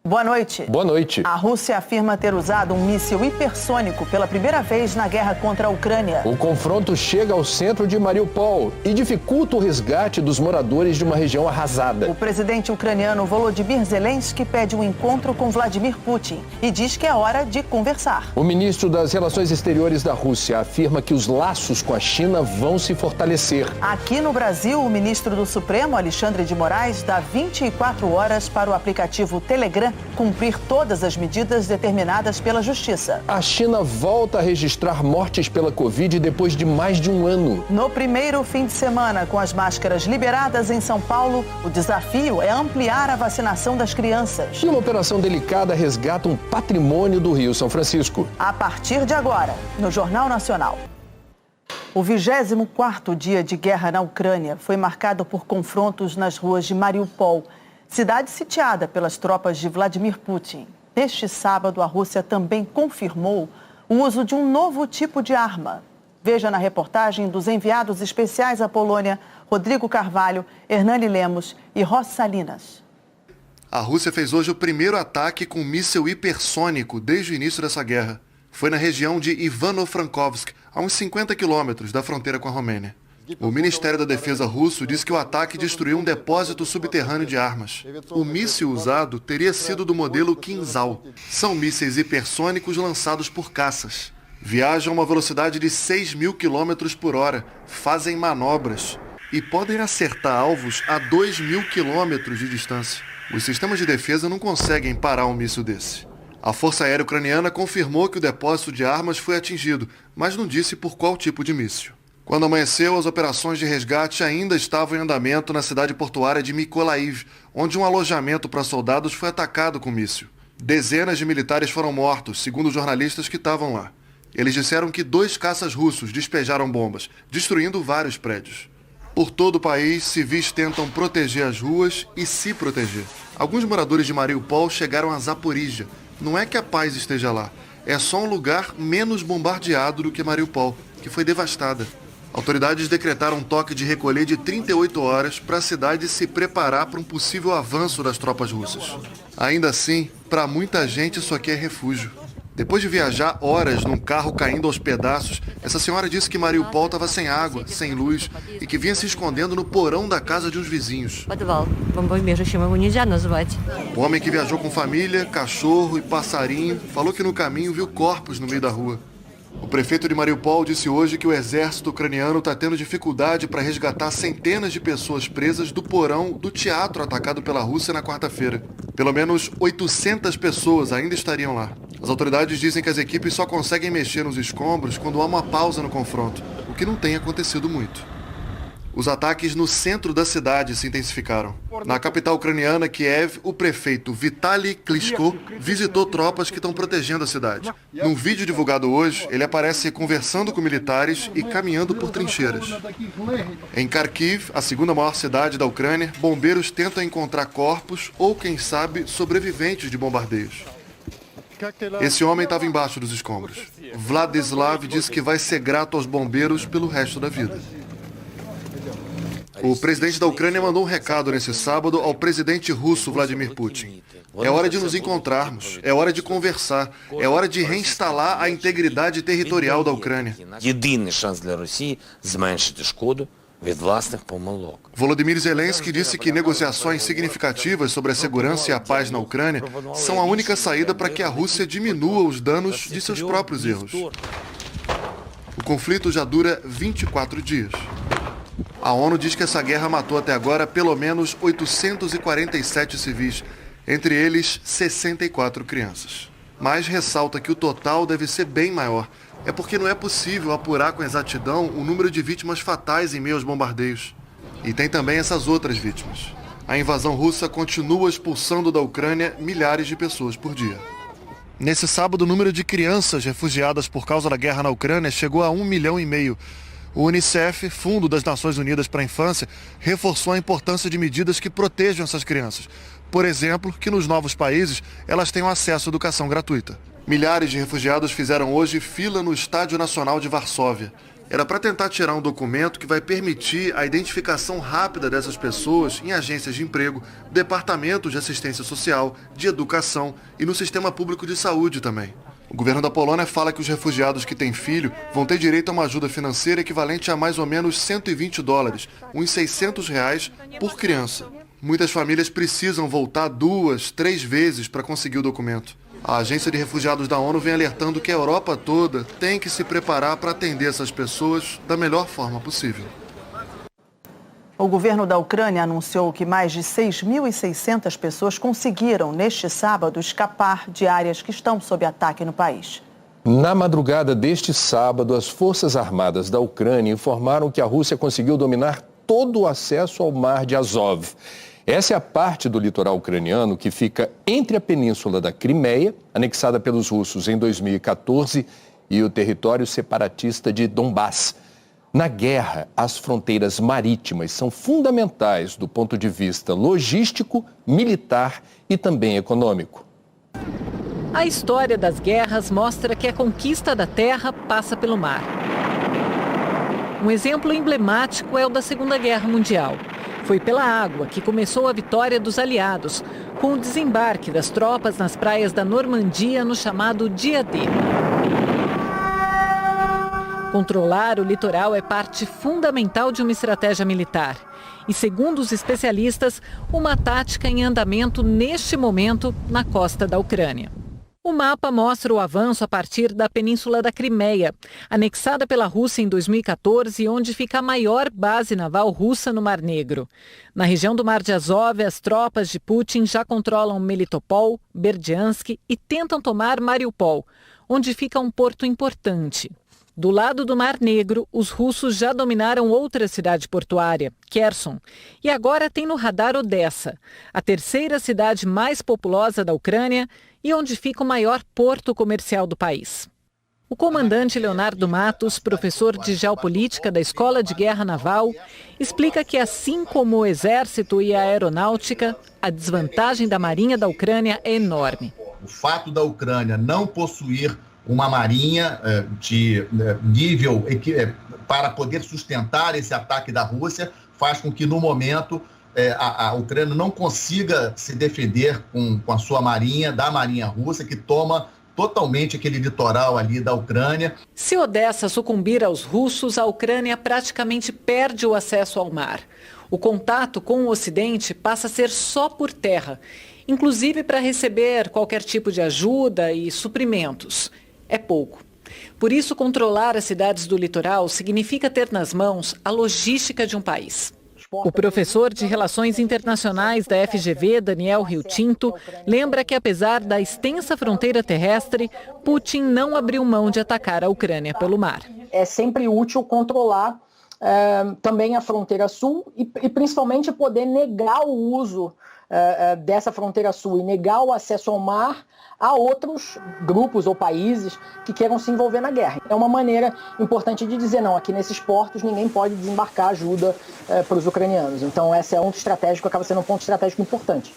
Boa noite. Boa noite. A Rússia afirma ter usado um míssil hipersônico pela primeira vez na guerra contra a Ucrânia. O confronto chega ao centro de Mariupol e dificulta o resgate dos moradores de uma região arrasada. O presidente ucraniano Volodymyr Zelensky pede um encontro com Vladimir Putin e diz que é hora de conversar. O ministro das Relações Exteriores da Rússia afirma que os laços com a China vão se fortalecer. Aqui no Brasil, o ministro do Supremo, Alexandre de Moraes, dá 24 horas para o aplicativo Telegram cumprir todas as medidas determinadas pela Justiça. A China volta a registrar mortes pela Covid depois de mais de um ano. No primeiro fim de semana, com as máscaras liberadas em São Paulo, o desafio é ampliar a vacinação das crianças. E uma operação delicada resgata um patrimônio do Rio São Francisco. A partir de agora, no Jornal Nacional. O 24º dia de guerra na Ucrânia foi marcado por confrontos nas ruas de Mariupol, cidade sitiada pelas tropas de Vladimir Putin. Neste sábado, a Rússia também confirmou o uso de um novo tipo de arma. Veja na reportagem dos enviados especiais à Polônia, Rodrigo Carvalho, Hernani Lemos e Rossi Salinas. A Rússia fez hoje o primeiro ataque com míssil hipersônico desde o início dessa guerra. Foi na região de Ivano-Frankovsk, a uns 50 quilômetros da fronteira com a Romênia. O Ministério da Defesa russo disse que o ataque destruiu um depósito subterrâneo de armas. O míssil usado teria sido do modelo Kinzhal. São mísseis hipersônicos lançados por caças. Viajam a uma velocidade de 6.000 km por hora, fazem manobras e podem acertar alvos a 2.000 km de distância. Os sistemas de defesa não conseguem parar um míssil desse. A Força Aérea Ucraniana confirmou que o depósito de armas foi atingido, mas não disse por qual tipo de míssil. Quando amanheceu, as operações de resgate ainda estavam em andamento na cidade portuária de Mykolaiv, onde um alojamento para soldados foi atacado com míssil. Dezenas de militares foram mortos, segundo jornalistas que estavam lá. Eles disseram que 2 caças russos despejaram bombas, destruindo vários prédios. Por todo o país, civis tentam proteger as ruas e se proteger. Alguns moradores de Mariupol chegaram a Zaporizhia. Não é que a paz esteja lá, é só um lugar menos bombardeado do que Mariupol, que foi devastada. Autoridades decretaram um toque de recolher de 38 horas para a cidade se preparar para um possível avanço das tropas russas. Ainda assim, para muita gente isso aqui é refúgio. Depois de viajar horas num carro caindo aos pedaços, essa senhora disse que Mariupol estava sem água, sem luz e que vinha se escondendo no porão da casa de uns vizinhos. O homem que viajou com família, cachorro e passarinho falou que no caminho viu corpos no meio da rua. O prefeito de Mariupol disse hoje que o exército ucraniano está tendo dificuldade para resgatar centenas de pessoas presas do porão do teatro atacado pela Rússia na quarta-feira. Pelo menos 800 pessoas ainda estariam lá. As autoridades dizem que as equipes só conseguem mexer nos escombros quando há uma pausa no confronto, o que não tem acontecido muito. Os ataques no centro da cidade se intensificaram. Na capital ucraniana, Kiev, o prefeito Vitaly Klitschko visitou tropas que estão protegendo a cidade. Num vídeo divulgado hoje, ele aparece conversando com militares e caminhando por trincheiras. Em Kharkiv, a segunda maior cidade da Ucrânia, bombeiros tentam encontrar corpos ou, quem sabe, sobreviventes de bombardeios. Esse homem estava embaixo dos escombros. Vladislav disse que vai ser grato aos bombeiros pelo resto da vida. O presidente da Ucrânia mandou um recado nesse sábado ao presidente russo Vladimir Putin. É hora de nos encontrarmos, é hora de conversar, é hora de reinstalar a integridade territorial da Ucrânia. Volodymyr Zelensky disse que negociações significativas sobre a segurança e a paz na Ucrânia são a única saída para que a Rússia diminua os danos de seus próprios erros. O conflito já dura 24 dias. A ONU diz que essa guerra matou até agora pelo menos 847 civis, entre eles 64 crianças. Mas ressalta que o total deve ser bem maior. É porque não é possível apurar com exatidão o número de vítimas fatais em meio aos bombardeios. E tem também essas outras vítimas. A invasão russa continua expulsando da Ucrânia milhares de pessoas por dia. Nesse sábado, o número de crianças refugiadas por causa da guerra na Ucrânia chegou a 1,5 milhão. O Unicef, Fundo das Nações Unidas para a Infância, reforçou a importância de medidas que protejam essas crianças. Por exemplo, que nos novos países elas tenham acesso à educação gratuita. Milhares de refugiados fizeram hoje fila no Estádio Nacional de Varsóvia. Era para tentar tirar um documento que vai permitir a identificação rápida dessas pessoas em agências de emprego, departamentos de assistência social, de educação e no sistema público de saúde também. O governo da Polônia fala que os refugiados que têm filho vão ter direito a uma ajuda financeira equivalente a mais ou menos $120, uns R$600 por criança. Muitas famílias precisam voltar 2, 3 vezes para conseguir o documento. A Agência de Refugiados da ONU vem alertando que a Europa toda tem que se preparar para atender essas pessoas da melhor forma possível. O governo da Ucrânia anunciou que mais de 6.600 pessoas conseguiram, neste sábado, escapar de áreas que estão sob ataque no país. Na madrugada deste sábado, as Forças Armadas da Ucrânia informaram que a Rússia conseguiu dominar todo o acesso ao mar de Azov. Essa é a parte do litoral ucraniano que fica entre a península da Crimeia, anexada pelos russos em 2014, e o território separatista de Donbass. Na guerra, as fronteiras marítimas são fundamentais do ponto de vista logístico, militar e também econômico. A história das guerras mostra que a conquista da terra passa pelo mar. Um exemplo emblemático é o da Segunda Guerra Mundial. Foi pela água que começou a vitória dos aliados, com o desembarque das tropas nas praias da Normandia no chamado Dia D. Controlar o litoral é parte fundamental de uma estratégia militar. E, segundo os especialistas, uma tática em andamento neste momento na costa da Ucrânia. O mapa mostra o avanço a partir da Península da Crimeia, anexada pela Rússia em 2014, onde fica a maior base naval russa no Mar Negro. Na região do Mar de Azov, as tropas de Putin já controlam Melitopol, Berdiansk e tentam tomar Mariupol, onde fica um porto importante. Do lado do Mar Negro, os russos já dominaram outra cidade portuária, Kherson, e agora tem no radar Odessa, a terceira cidade mais populosa da Ucrânia e onde fica o maior porto comercial do país. O comandante Leonardo Matos, professor de geopolítica da Escola de Guerra Naval, explica que, assim como o exército e a aeronáutica, a desvantagem da marinha da Ucrânia é enorme. O fato da Ucrânia não possuir uma marinha de nível para poder sustentar esse ataque da Rússia faz com que, no momento, a Ucrânia não consiga se defender com a sua marinha, da marinha russa, que toma totalmente aquele litoral ali da Ucrânia. Se Odessa sucumbir aos russos, a Ucrânia praticamente perde o acesso ao mar. O contato com o Ocidente passa a ser só por terra, inclusive para receber qualquer tipo de ajuda e suprimentos. É pouco. Por isso, controlar as cidades do litoral significa ter nas mãos a logística de um país. O professor de Relações Internacionais da FGV, Daniel Rio Tinto, lembra que, apesar da extensa fronteira terrestre, Putin não abriu mão de atacar a Ucrânia pelo mar. É sempre útil controlar também a fronteira sul e principalmente poder negar o uso dessa fronteira sul e negar o acesso ao mar a outros grupos ou países que queiram se envolver na guerra. É uma maneira importante de dizer, não, aqui nesses portos ninguém pode desembarcar ajuda para os ucranianos. Então esse é um estratégico, acaba sendo um ponto estratégico importante.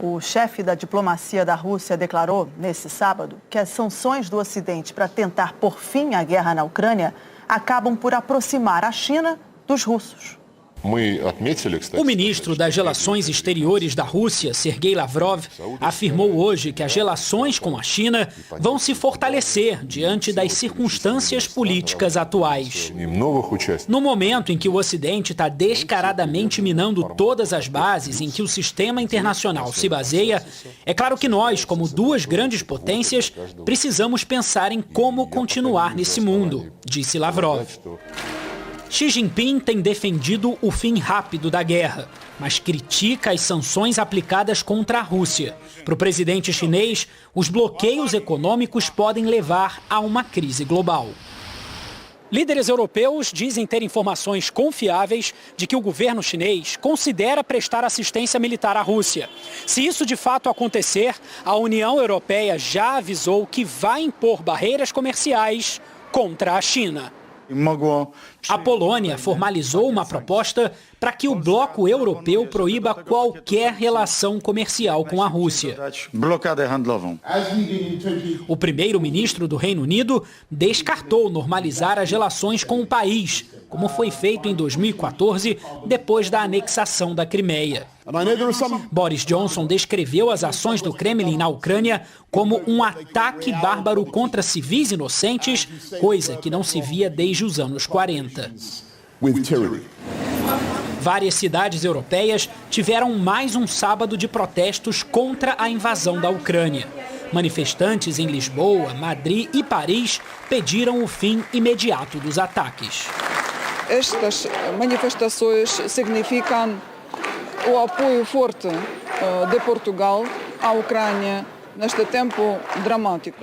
O chefe da diplomacia da Rússia declarou, nesse sábado, que as sanções do Ocidente para tentar pôr fim à guerra na Ucrânia acabam por aproximar a China dos russos. O ministro das Relações Exteriores da Rússia, Sergei Lavrov, afirmou hoje que as relações com a China vão se fortalecer diante das circunstâncias políticas atuais. No momento em que o Ocidente está descaradamente minando todas as bases em que o sistema internacional se baseia, é claro que nós, como duas grandes potências, precisamos pensar em como continuar nesse mundo, disse Lavrov. Xi Jinping tem defendido o fim rápido da guerra, mas critica as sanções aplicadas contra a Rússia. Para o presidente chinês, os bloqueios econômicos podem levar a uma crise global. Líderes europeus dizem ter informações confiáveis de que o governo chinês considera prestar assistência militar à Rússia. Se isso de fato acontecer, a União Europeia já avisou que vai impor barreiras comerciais contra a China. A Polônia formalizou uma proposta para que o bloco europeu proíba qualquer relação comercial com a Rússia. O primeiro-ministro do Reino Unido descartou normalizar as relações com o país, como foi feito em 2014, depois da anexação da Crimeia. Boris Johnson descreveu as ações do Kremlin na Ucrânia como um ataque bárbaro contra civis inocentes, coisa que não se via desde os anos 40. Várias cidades europeias tiveram mais um sábado de protestos contra a invasão da Ucrânia. Manifestantes em Lisboa, Madrid e Paris pediram o fim imediato dos ataques. Estas manifestações significam o apoio forte de Portugal à Ucrânia neste tempo dramático.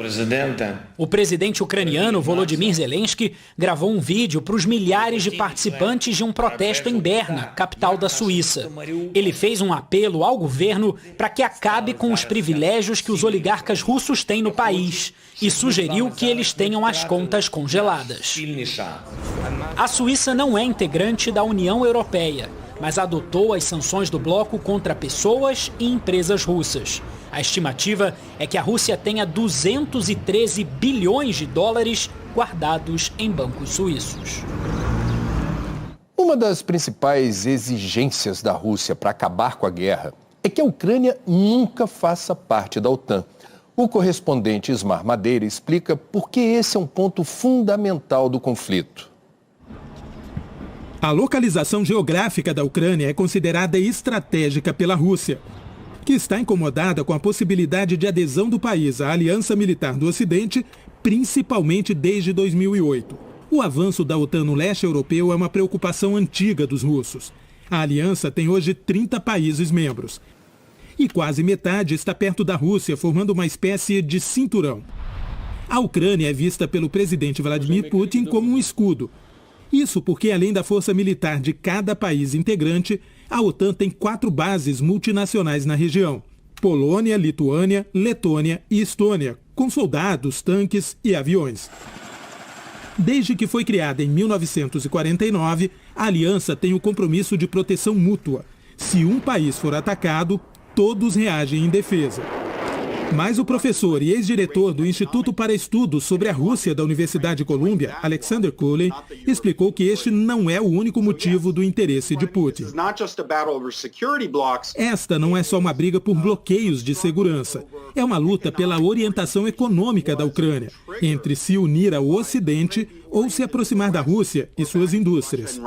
O presidente ucraniano Volodymyr Zelensky gravou um vídeo para os milhares de participantes de um protesto em Berna, capital da Suíça. Ele fez um apelo ao governo para que acabe com os privilégios que os oligarcas russos têm no país e sugeriu que eles tenham as contas congeladas. A Suíça não é integrante da União Europeia, mas adotou as sanções do bloco contra pessoas e empresas russas. A estimativa é que a Rússia tenha 213 bilhões de dólares guardados em bancos suíços. Uma das principais exigências da Rússia para acabar com a guerra é que a Ucrânia nunca faça parte da OTAN. O correspondente Ismar Madeira explica por que esse é um ponto fundamental do conflito. A localização geográfica da Ucrânia é considerada estratégica pela Rússia, que está incomodada com a possibilidade de adesão do país à Aliança Militar do Ocidente, principalmente desde 2008. O avanço da OTAN no leste europeu é uma preocupação antiga dos russos. A aliança tem hoje 30 países membros. E quase metade está perto da Rússia, formando uma espécie de cinturão. A Ucrânia é vista pelo presidente Vladimir Putin como um escudo. Isso porque, além da força militar de cada país integrante, a OTAN tem 4 bases multinacionais na região: Polônia, Lituânia, Letônia e Estônia, com soldados, tanques e aviões. Desde que foi criada em 1949, a aliança tem o compromisso de proteção mútua. Se um país for atacado, todos reagem em defesa. Mas o professor e ex-diretor do Instituto para Estudos sobre a Rússia da Universidade de Colômbia, Alexander Cooley, explicou que este não é o único motivo do interesse de Putin. Esta não é só uma briga por bloqueios de segurança. É uma luta pela orientação econômica da Ucrânia, entre se unir ao Ocidente ou se aproximar da Rússia e suas indústrias.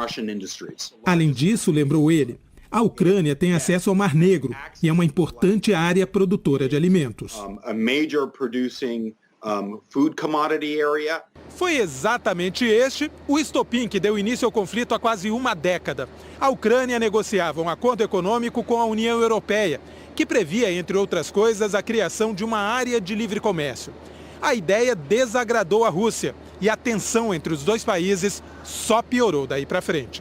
Além disso, lembrou ele, a Ucrânia tem acesso ao Mar Negro e é uma importante área produtora de alimentos. Foi exatamente este o estopim que deu início ao conflito há quase uma década. A Ucrânia negociava um acordo econômico com a União Europeia, que previa, entre outras coisas, a criação de uma área de livre comércio. A ideia desagradou a Rússia e a tensão entre os dois países só piorou daí para frente.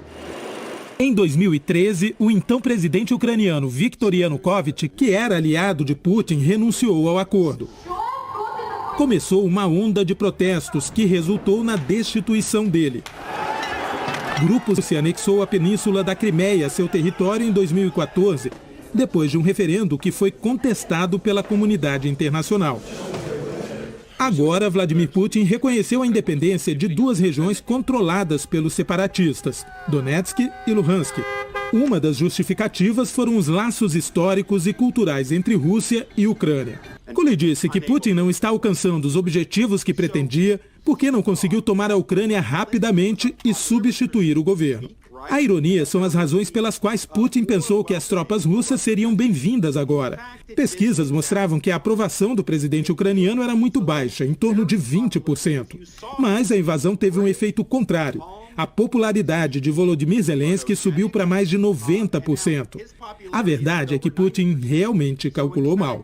Em 2013, o então presidente ucraniano Viktor Yanukovych, que era aliado de Putin, renunciou ao acordo. Começou uma onda de protestos que resultou na destituição dele. Grupo se anexou à península da Crimeia, seu território, em 2014, depois de um referendo que foi contestado pela comunidade internacional. Agora, Vladimir Putin reconheceu a independência de 2 regiões controladas pelos separatistas, Donetsk e Luhansk. Uma das justificativas foram os laços históricos e culturais entre Rússia e Ucrânia. Cooley disse que Putin não está alcançando os objetivos que pretendia porque não conseguiu tomar a Ucrânia rapidamente e substituir o governo. A ironia são as razões pelas quais Putin pensou que as tropas russas seriam bem-vindas agora. Pesquisas mostravam que a aprovação do presidente ucraniano era muito baixa, em torno de 20%. Mas a invasão teve um efeito contrário. A popularidade de Volodymyr Zelensky subiu para mais de 90%. A verdade é que Putin realmente calculou mal.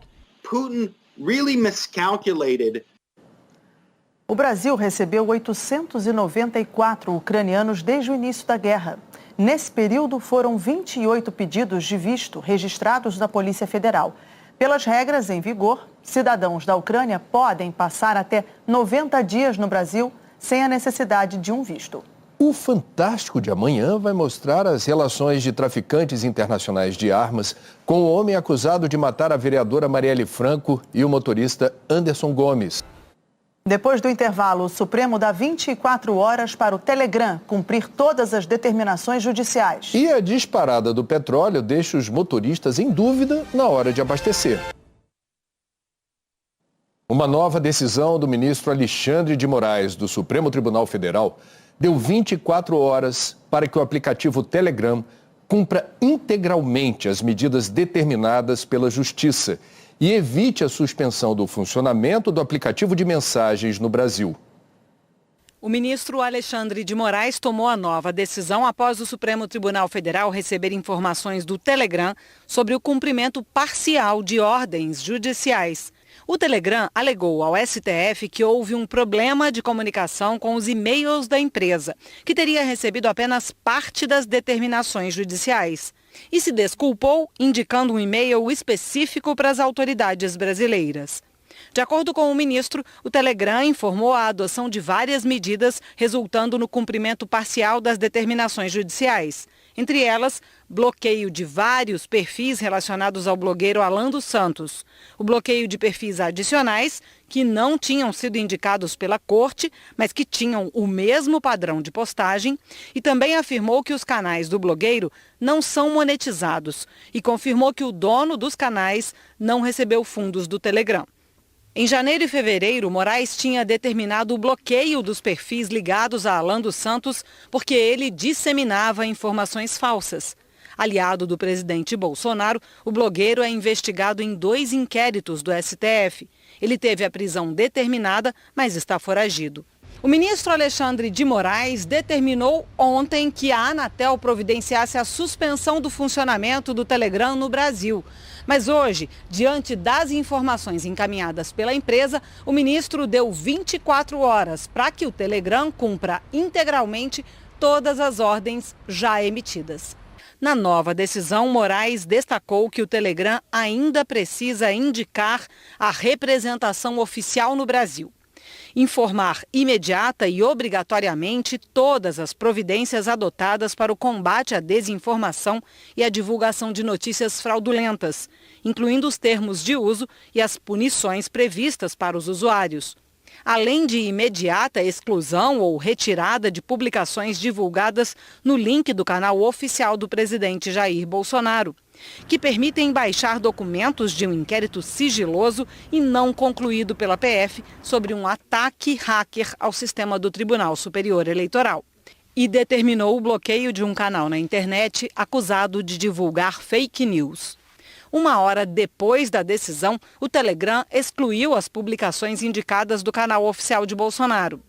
O Brasil recebeu 894 ucranianos desde o início da guerra. Nesse período, foram 28 pedidos de visto registrados na Polícia Federal. Pelas regras em vigor, cidadãos da Ucrânia podem passar até 90 dias no Brasil sem a necessidade de um visto. O Fantástico de amanhã vai mostrar as relações de traficantes internacionais de armas com o homem acusado de matar a vereadora Marielle Franco e o motorista Anderson Gomes. Depois do intervalo, o Supremo dá 24 horas para o Telegram cumprir todas as determinações judiciais. E a disparada do petróleo deixa os motoristas em dúvida na hora de abastecer. Uma nova decisão do ministro Alexandre de Moraes, do Supremo Tribunal Federal, deu 24 horas para que o aplicativo Telegram cumpra integralmente as medidas determinadas pela Justiça e evite a suspensão do funcionamento do aplicativo de mensagens no Brasil. O ministro Alexandre de Moraes tomou a nova decisão após o Supremo Tribunal Federal receber informações do Telegram sobre o cumprimento parcial de ordens judiciais. O Telegram alegou ao STF que houve um problema de comunicação com os e-mails da empresa, que teria recebido apenas parte das determinações judiciais. E se desculpou, indicando um e-mail específico para as autoridades brasileiras. De acordo com o ministro, o Telegram informou a adoção de várias medidas, resultando no cumprimento parcial das determinações judiciais. Entre elas, bloqueio de vários perfis relacionados ao blogueiro Alan dos Santos, o bloqueio de perfis adicionais que não tinham sido indicados pela corte, mas que tinham o mesmo padrão de postagem, e também afirmou que os canais do blogueiro não são monetizados e confirmou que o dono dos canais não recebeu fundos do Telegram. Em janeiro e fevereiro, Moraes tinha determinado o bloqueio dos perfis ligados a Alan dos Santos porque ele disseminava informações falsas. Aliado do presidente Bolsonaro, o blogueiro é investigado em 2 inquéritos do STF. Ele teve a prisão determinada, mas está foragido. O ministro Alexandre de Moraes determinou ontem que a Anatel providenciasse a suspensão do funcionamento do Telegram no Brasil. Mas hoje, diante das informações encaminhadas pela empresa, o ministro deu 24 horas para que o Telegram cumpra integralmente todas as ordens já emitidas. Na nova decisão, Moraes destacou que o Telegram ainda precisa indicar a representação oficial no Brasil. Informar imediata e obrigatoriamente todas as providências adotadas para o combate à desinformação e à divulgação de notícias fraudulentas, incluindo os termos de uso e as punições previstas para os usuários. Além de imediata exclusão ou retirada de publicações divulgadas no link do canal oficial do presidente Jair Bolsonaro, que permitem baixar documentos de um inquérito sigiloso e não concluído pela PF sobre um ataque hacker ao sistema do Tribunal Superior Eleitoral. E determinou o bloqueio de um canal na internet acusado de divulgar fake news. 1 hora depois da decisão, o Telegram excluiu as publicações indicadas do canal oficial de Bolsonaro.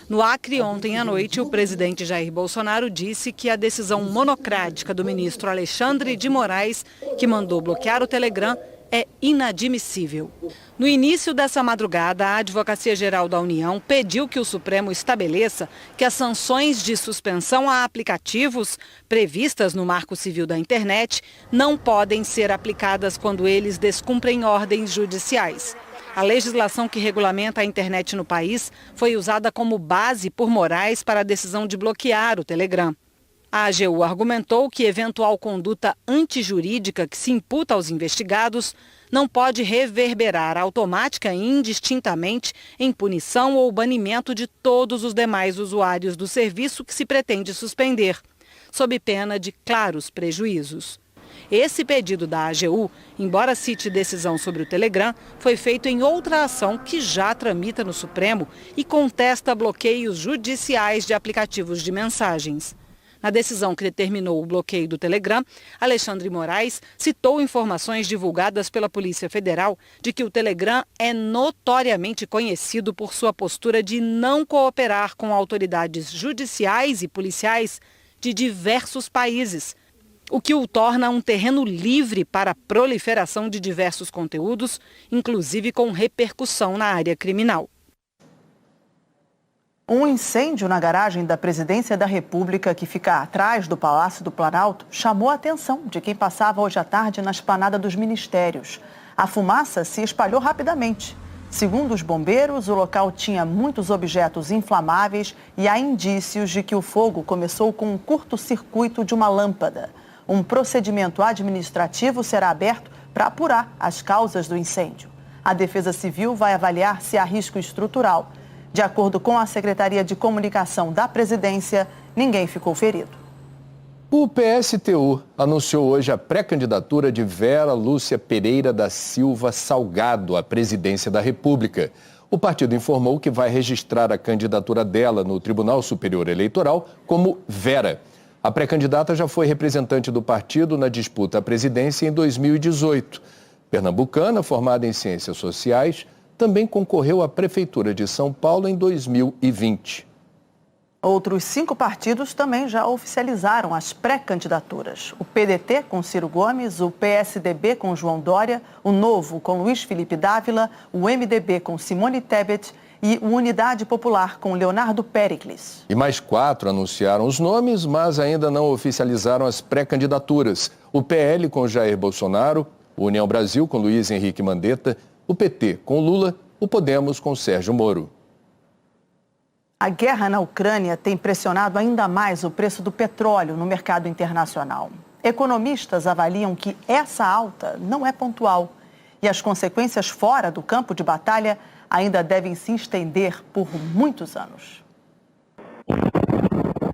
No Acre, ontem à noite, o presidente Jair Bolsonaro disse que a decisão monocrática do ministro Alexandre de Moraes, que mandou bloquear o Telegram, é inadmissível. No início dessa madrugada, a Advocacia Geral da União pediu que o Supremo estabeleça que as sanções de suspensão a aplicativos previstas no Marco Civil da Internet não podem ser aplicadas quando eles descumprem ordens judiciais. A legislação que regulamenta a internet no país foi usada como base por Moraes para a decisão de bloquear o Telegram. A AGU argumentou que eventual conduta antijurídica que se imputa aos investigados não pode reverberar automática e indistintamente em punição ou banimento de todos os demais usuários do serviço que se pretende suspender, sob pena de claros prejuízos. Esse pedido da AGU, embora cite decisão sobre o Telegram, foi feito em outra ação que já tramita no Supremo e contesta bloqueios judiciais de aplicativos de mensagens. Na decisão que determinou o bloqueio do Telegram, Alexandre de Moraes citou informações divulgadas pela Polícia Federal de que o Telegram é notoriamente conhecido por sua postura de não cooperar com autoridades judiciais e policiais de diversos países, o que o torna um terreno livre para a proliferação de diversos conteúdos, inclusive com repercussão na área criminal. Um incêndio na garagem da Presidência da República, que fica atrás do Palácio do Planalto, chamou a atenção de quem passava hoje à tarde na esplanada dos Ministérios. A fumaça se espalhou rapidamente. Segundo os bombeiros, o local tinha muitos objetos inflamáveis e há indícios de que o fogo começou com um curto-circuito de uma lâmpada. Um procedimento administrativo será aberto para apurar as causas do incêndio. A Defesa Civil vai avaliar se há risco estrutural. De acordo com a Secretaria de Comunicação da Presidência, ninguém ficou ferido. O PSTU anunciou hoje a pré-candidatura de Vera Lúcia Pereira da Silva Salgado à presidência da República. O partido informou que vai registrar a candidatura dela no Tribunal Superior Eleitoral como Vera. A pré-candidata já foi representante do partido na disputa à presidência em 2018. Pernambucana, formada em Ciências Sociais, também concorreu à Prefeitura de São Paulo em 2020. Outros 5 partidos também já oficializaram as pré-candidaturas. O PDT com Ciro Gomes, o PSDB com João Dória, o Novo com Luiz Felipe Dávila, o MDB com Simone Tebet e o Unidade Popular com Leonardo Péricles. E mais 4 anunciaram os nomes, mas ainda não oficializaram as pré-candidaturas. O PL com Jair Bolsonaro, o União Brasil com Luiz Henrique Mandetta, o PT com Lula, o Podemos com Sérgio Moro. A guerra na Ucrânia tem pressionado ainda mais o preço do petróleo no mercado internacional. Economistas avaliam que essa alta não é pontual e as consequências fora do campo de batalha ainda devem se estender por muitos anos.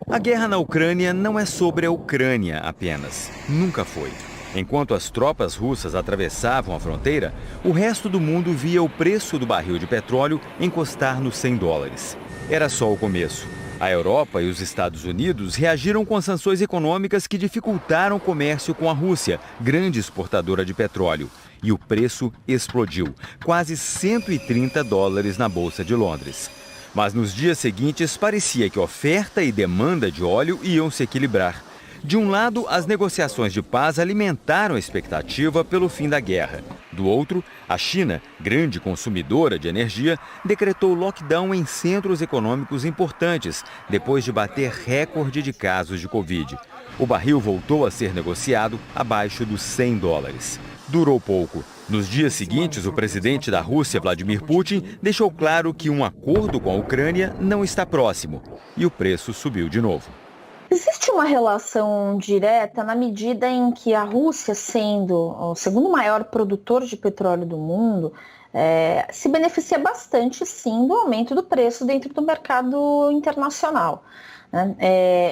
A guerra na Ucrânia não é sobre a Ucrânia apenas. Nunca foi. Enquanto as tropas russas atravessavam a fronteira, o resto do mundo via o preço do barril de petróleo encostar nos $100. Era só o começo. A Europa e os Estados Unidos reagiram com sanções econômicas que dificultaram o comércio com a Rússia, grande exportadora de petróleo. E o preço explodiu, quase $130 na Bolsa de Londres. Mas nos dias seguintes parecia que oferta e demanda de óleo iam se equilibrar. De um lado, as negociações de paz alimentaram a expectativa pelo fim da guerra. Do outro, a China, grande consumidora de energia, decretou lockdown em centros econômicos importantes, depois de bater recorde de casos de Covid. O barril voltou a ser negociado abaixo dos $100. Durou pouco. Nos dias seguintes, o presidente da Rússia, Vladimir Putin, deixou claro que um acordo com a Ucrânia não está próximo. E o preço subiu de novo. Existe uma relação direta na medida em que a Rússia, sendo o segundo maior produtor de petróleo do mundo, se beneficia bastante, sim, do aumento do preço dentro do mercado internacional.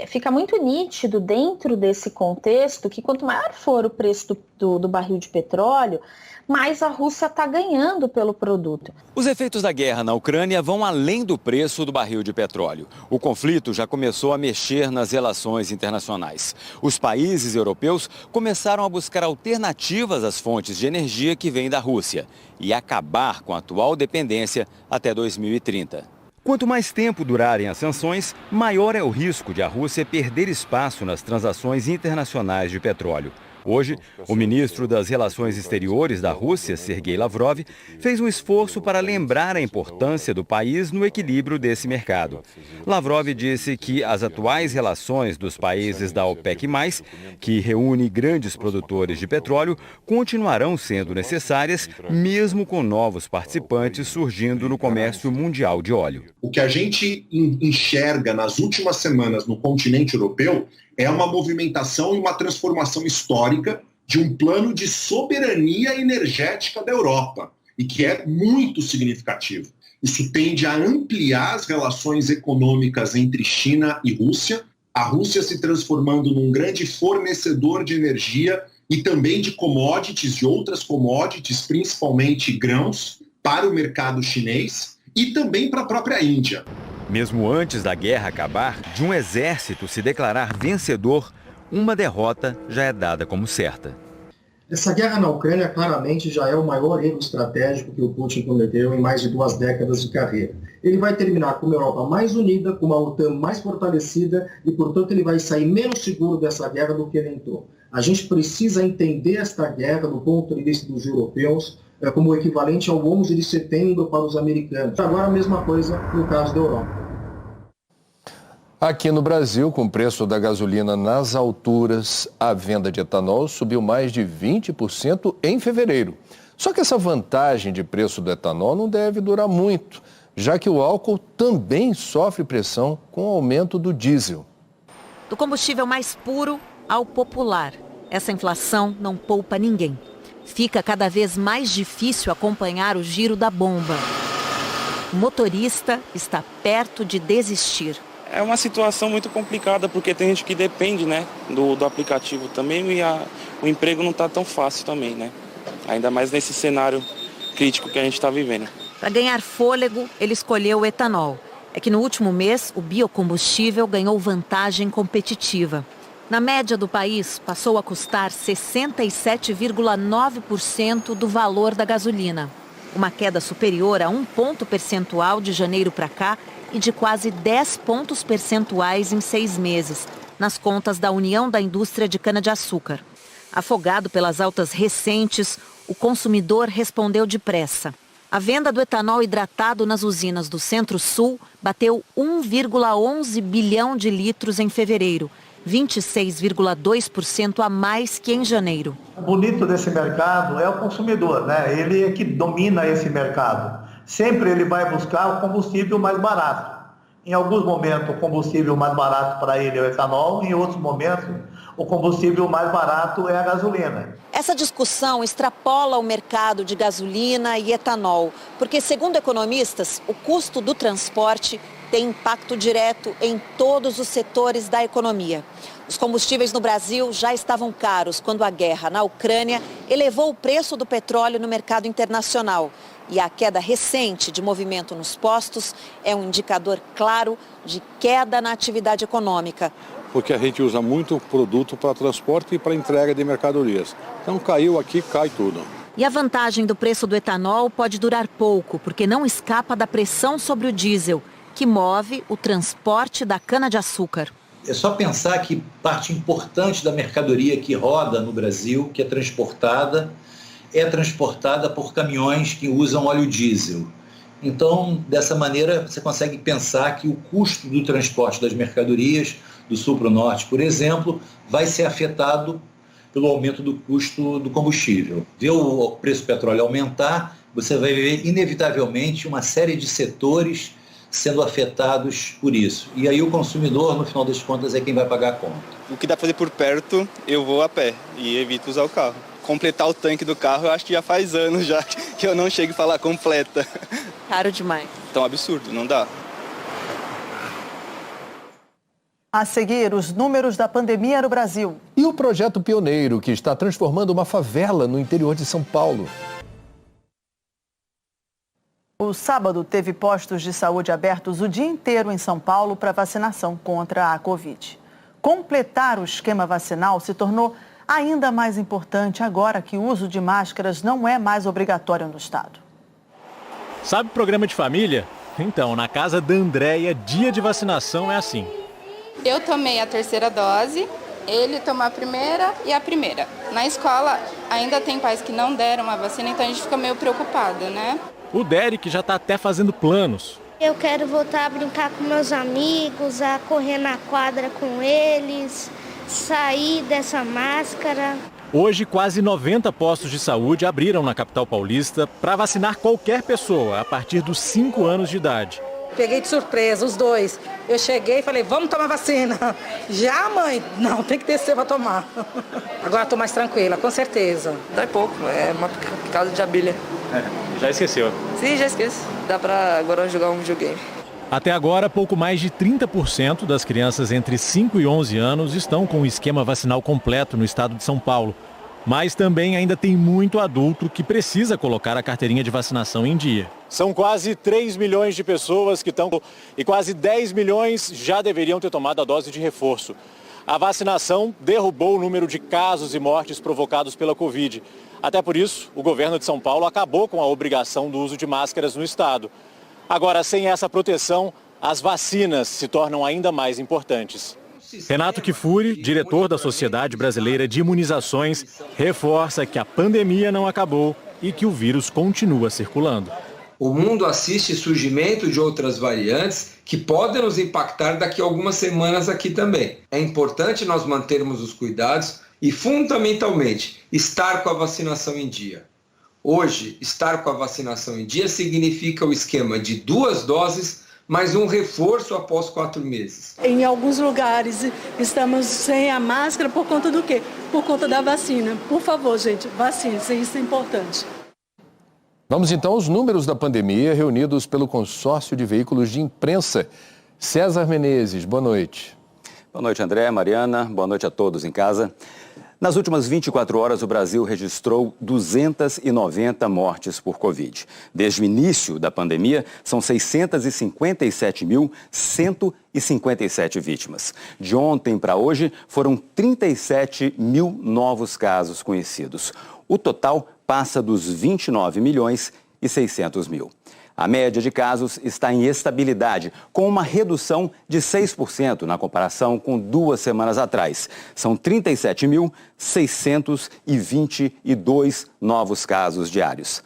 Fica muito nítido dentro desse contexto que quanto maior for o preço do barril de petróleo, mais a Rússia está ganhando pelo produto. Os efeitos da guerra na Ucrânia vão além do preço do barril de petróleo. O conflito já começou a mexer nas relações internacionais. Os países europeus começaram a buscar alternativas às fontes de energia que vêm da Rússia e acabar com a atual dependência até 2030. Quanto mais tempo durarem as sanções, maior é o risco de a Rússia perder espaço nas transações internacionais de petróleo. Hoje, o ministro das Relações Exteriores da Rússia, Sergei Lavrov, fez um esforço para lembrar a importância do país no equilíbrio desse mercado. Lavrov disse que as atuais relações dos países da OPEC+, que reúne grandes produtores de petróleo, continuarão sendo necessárias, mesmo com novos participantes surgindo no comércio mundial de óleo. O que a gente enxerga nas últimas semanas no continente europeu é uma movimentação e uma transformação histórica de um plano de soberania energética da Europa, e que é muito significativo. Isso tende a ampliar as relações econômicas entre China e Rússia, a Rússia se transformando num grande fornecedor de energia e também de commodities, de outras commodities, principalmente grãos, para o mercado chinês e também para a própria Índia. Mesmo antes da guerra acabar, de um exército se declarar vencedor, uma derrota já é dada como certa. Essa guerra na Ucrânia claramente já é o maior erro estratégico que o Putin cometeu em mais de 2 décadas de carreira. Ele vai terminar com uma Europa mais unida, com uma OTAN mais fortalecida e, portanto, ele vai sair menos seguro dessa guerra do que ele entrou. A gente precisa entender esta guerra do ponto de vista dos europeus, como o equivalente ao 11 de setembro para os americanos. Agora a mesma coisa no caso da Europa. Aqui no Brasil, com o preço da gasolina nas alturas, a venda de etanol subiu mais de 20% em fevereiro. Só que essa vantagem de preço do etanol não deve durar muito, já que o álcool também sofre pressão com o aumento do diesel. Do combustível mais puro ao popular, essa inflação não poupa ninguém. Fica cada vez mais difícil acompanhar o giro da bomba. O motorista está perto de desistir. É uma situação muito complicada, porque tem gente que depende, né, do aplicativo também, e o emprego não está tão fácil também, né? Ainda mais nesse cenário crítico que a gente está vivendo. Para ganhar fôlego, ele escolheu o etanol. É que no último mês, o biocombustível ganhou vantagem competitiva. Na média do país, passou a custar 67,9% do valor da gasolina. Uma queda superior a 1 ponto percentual de janeiro para cá e de quase 10 pontos percentuais em 6 meses, nas contas da União da Indústria de Cana-de-Açúcar. Afogado pelas altas recentes, o consumidor respondeu depressa. A venda do etanol hidratado nas usinas do Centro-Sul bateu 1,11 bilhão de litros em fevereiro, 26,2% a mais que em janeiro. O bonito desse mercado é o consumidor, né? Ele é que domina esse mercado. Sempre ele vai buscar o combustível mais barato. Em alguns momentos, o combustível mais barato para ele é o etanol, em outros momentos, o combustível mais barato é a gasolina. Essa discussão extrapola o mercado de gasolina e etanol, porque, segundo economistas, o custo do transporte tem impacto direto em todos os setores da economia. Os combustíveis no Brasil já estavam caros quando a guerra na Ucrânia elevou o preço do petróleo no mercado internacional. E a queda recente de movimento nos postos é um indicador claro de queda na atividade econômica. Porque a gente usa muito produto para transporte e para entrega de mercadorias. Então caiu aqui, cai tudo. E a vantagem do preço do etanol pode durar pouco, porque não escapa da pressão sobre o diesel, que move o transporte da cana-de-açúcar. É só pensar que parte importante da mercadoria que roda no Brasil, que é transportada por caminhões que usam óleo diesel. Então, dessa maneira, você consegue pensar que o custo do transporte das mercadorias do sul para o norte, por exemplo, vai ser afetado pelo aumento do custo do combustível. Ver o preço do petróleo aumentar, você vai ver inevitavelmente uma série de setores sendo afetados por isso. E aí o consumidor, no final das contas, é quem vai pagar a conta. O que dá para fazer por perto, eu vou a pé e evito usar o carro. Completar o tanque do carro, eu acho que já faz anos já que eu não chego a falar completa. Caro demais. Então, absurdo, não dá. A seguir, os números da pandemia no Brasil. E o projeto pioneiro que está transformando uma favela no interior de São Paulo. O sábado teve postos de saúde abertos o dia inteiro em São Paulo para vacinação contra a Covid. Completar o esquema vacinal se tornou ainda mais importante agora que o uso de máscaras não é mais obrigatório no estado. Sabe programa de família? Então, na casa da Andréia, dia de vacinação é assim. Eu tomei a 3ª dose, ele tomou a 1ª e a 1ª. Na escola ainda tem pais que não deram a vacina, então a gente fica meio preocupado, né? O Derek já está até fazendo planos. Eu quero voltar a brincar com meus amigos, a correr na quadra com eles, sair dessa máscara. Hoje, quase 90 postos de saúde abriram na capital paulista para vacinar qualquer pessoa a partir dos 5 anos de idade. Peguei de surpresa, os dois. Eu cheguei e falei, vamos tomar vacina. Já, mãe? Não, tem que descer para tomar. Agora estou mais tranquila, com certeza. Dá pouco, é uma picada de abelha. Já esqueceu? Sim, já esqueço. Dá para agora jogar um videogame. Até agora, pouco mais de 30% das crianças entre 5 e 11 anos estão com o esquema vacinal completo no estado de São Paulo. Mas também ainda tem muito adulto que precisa colocar a carteirinha de vacinação em dia. São quase 3 milhões de pessoas que estão e quase 10 milhões já deveriam ter tomado a dose de reforço. A vacinação derrubou o número de casos e mortes provocados pela Covid. Até por isso, o governo de São Paulo acabou com a obrigação do uso de máscaras no estado. Agora, sem essa proteção, as vacinas se tornam ainda mais importantes. Renato Kifuri, diretor da Sociedade Brasileira de Imunizações, reforça que a pandemia não acabou e que o vírus continua circulando. O mundo assiste surgimento de outras variantes que podem nos impactar daqui a algumas semanas aqui também. É importante nós mantermos os cuidados e, fundamentalmente, estar com a vacinação em dia. Hoje, estar com a vacinação em dia significa o esquema de 2 doses, mais um reforço após 4 meses. Em alguns lugares estamos sem a máscara por conta do quê? Por conta da vacina. Por favor, gente, vacine-se, isso é importante. Vamos então aos números da pandemia reunidos pelo consórcio de veículos de imprensa. César Menezes, boa noite. Boa noite, André, Mariana, boa noite a todos em casa. Nas últimas 24 horas, o Brasil registrou 290 mortes por Covid. Desde o início da pandemia, são 657.157 vítimas. De ontem para hoje, foram 37 mil novos casos conhecidos. O total passa dos 29.600.000. A média de casos está em estabilidade, com uma redução de 6% na comparação com 2 semanas atrás. São 37.622 novos casos diários.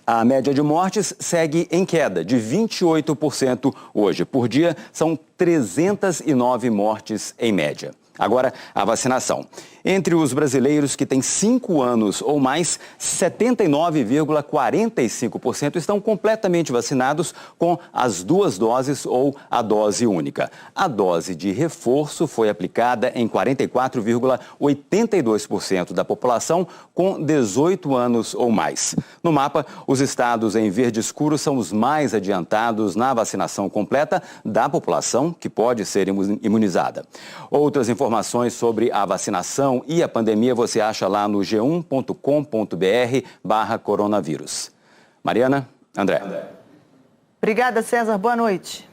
A média de mortes segue em queda, de 28% hoje. Por dia, são 309 mortes em média. Agora, a vacinação. Entre os brasileiros que têm 5 anos ou mais, 79,45% estão completamente vacinados com as 2 doses ou a dose única. A dose de reforço foi aplicada em 44,82% da população com 18 anos ou mais. No mapa, os estados em verde escuro são os mais adiantados na vacinação completa da população que pode ser imunizada. Outras informações sobre a vacinação e a pandemia você acha lá no g1.com.br/coronavírus. Mariana, André. Obrigada, César. Boa noite.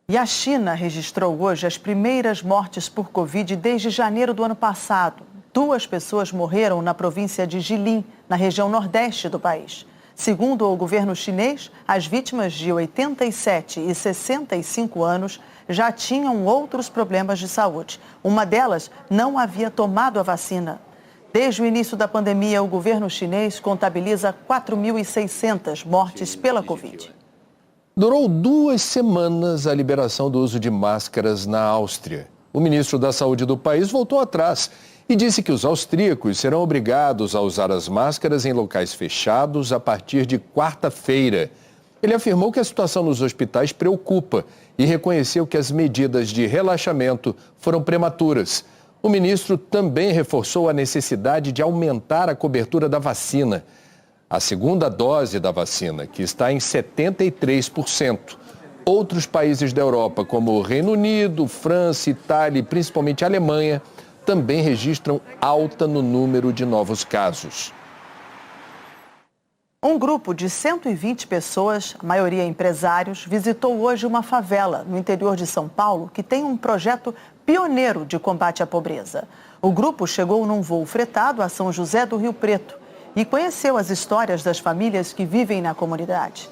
E a China registrou hoje as primeiras mortes por Covid desde janeiro do ano passado. 2 pessoas morreram na província de Jilin, na região nordeste do país. Segundo o governo chinês, as vítimas de 87 e 65 anos já tinham outros problemas de saúde. Uma delas não havia tomado a vacina. Desde o início da pandemia, o governo chinês contabiliza 4.600 mortes pela Covid. Durou 2 semanas a liberação do uso de máscaras na Áustria. O ministro da Saúde do país voltou atrás e disse que os austríacos serão obrigados a usar as máscaras em locais fechados a partir de quarta-feira. Ele afirmou que a situação nos hospitais preocupa e reconheceu que as medidas de relaxamento foram prematuras. O ministro também reforçou a necessidade de aumentar a cobertura da vacina. A segunda dose da vacina, que está em 73%. Outros países da Europa, como o Reino Unido, França, Itália e principalmente a Alemanha, também registram alta no número de novos casos. Um grupo de 120 pessoas, a maioria empresários, visitou hoje uma favela no interior de São Paulo que tem um projeto pioneiro de combate à pobreza. O grupo chegou num voo fretado a São José do Rio Preto e conheceu as histórias das famílias que vivem na comunidade.